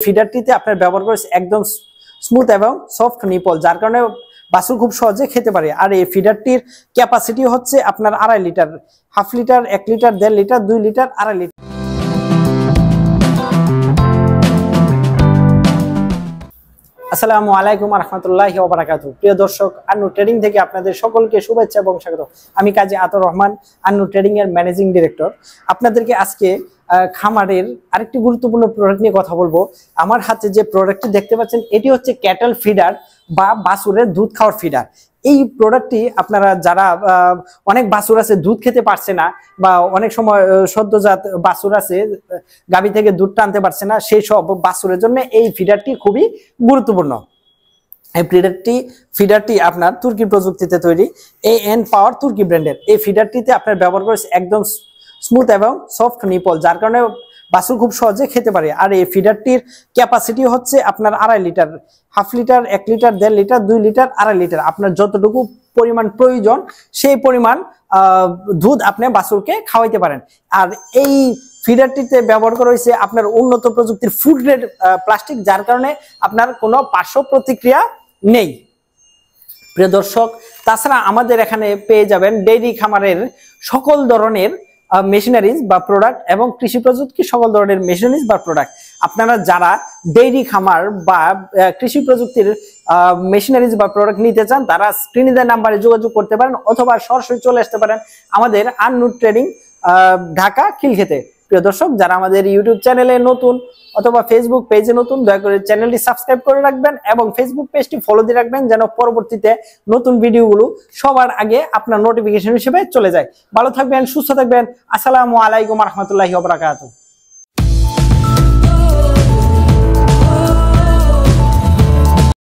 ফিডারটিতে আপনার ব্যবহার করেছে একদম স্মুথ এবং সফট নিপল, যার কারণে বাছুর খুব সহজে খেতে পারে। আর এই ফিডারটির ক্যাপাসিটি হচ্ছে আপনার 2.5 litre, half litre, 1 litre, 1.5 litre, 2 litre, 2.5 litre. আসসালামু আলাইকুম রহমতুল্লাহি ওয়া বারাকাতুহু। প্রিয় দর্শক, আন্নু ট্রেডিং থেকে আপনাদের সকলকে শুভেচ্ছা এবং স্বাগত। আমি কাজী আতর রহমান, আন্নু ট্রেডিং এর ম্যানেজিং ডিরেক্টর। আপনাদেরকে আজকে খামারের আরেকটি গুরুত্বপূর্ণ প্রোডাক্ট নিয়ে কথা বলবো। আমার হাতে যে প্রোডাক্টটি দেখতে পাচ্ছেন, এটি হচ্ছে ক্যাটল ফিডার বা বাছুরের দুধ খাওয়ার ফিডার। এই প্রোডাক্টটি আপনারা যারা অনেক বাছুর আছে দুধ খেতে পারছে না, বা অনেক সময় সদ্যজাত বাছুর আছে গাভী থেকে দুধ টানতে পারছে না, সেই সব বাছুরের জন্য এই ফিডারটি খুবই গুরুত্বপূর্ণ। এই ফিডারটি আপনার তুর্কি প্রযুক্তিতে তৈরি, AN পাওয়ার তুর্কি ব্র্যান্ডের। এই ফিডারটিতে আপনার ব্যবহার করেছে একদম স্মুথ এবং সফট নিপল, যার কারণে বাছুর খুব সহজে খেতে পারে। আর এই ফিডারটির ক্যাপাসিটি হচ্ছে আপনার 2.5 litre, half litre, 1 litre, 1.5 litre, 2 litre, 2.5 litre. আপনার যতটুকু পরিমাণ প্রয়োজন সেই পরিমাণ দুধ আপনি বাছুরকে খাওয়াইতে পারেন। আর এই ফিডারটিতে ব্যবহার করা হয়েছে আপনার উন্নত প্রযুক্তির ফুড গ্রেড প্লাস্টিক, যার কারণে আপনার কোনো পার্শ্ব প্রতিক্রিয়া নেই। প্রিয় দর্শক, তাছাড়া আমাদের এখানে পেয়ে যাবেন ডেইরি খামারের সকল ধরনের মেশিনারিজ বা প্রোডাক্ট এবং কৃষি প্রযুক্তি সকল ধরনের মেশিনারিজ বা প্রোডাক্ট। আপনারা যারা ডেইরি খামার বা কৃষি প্রযুক্তির মেশিনারিজ বা প্রোডাক্ট নিতে চান, তারা স্ক্রিনে দেওয়া নাম্বারে যোগাযোগ করতে পারেন, অথবা সরাসরি চলে আসতে পারেন আমাদের আন্নু ট্রেডিং ঢাকা খিলক্ষেতে। প্রিয় দর্শক, যারা আমাদের ইউটিউব চ্যানেলে নতুন অথবা ফেসবুক পেজে নতুন, দয়া করে চ্যানেলটি সাবস্ক্রাইব করে রাখবেন এবং ফেসবুক পেজটি ফলো দিয়ে রাখবেন, যেন পরবর্তীতে নতুন ভিডিওগুলো সবার আগে আপনার নোটিফিকেশন হিসেবে চলে যায়। ভালো থাকবেন, সুস্থ থাকবেন। আসসালামু আলাইকুম রহমতুল্লাহি ওয়া বারাকাতুহু।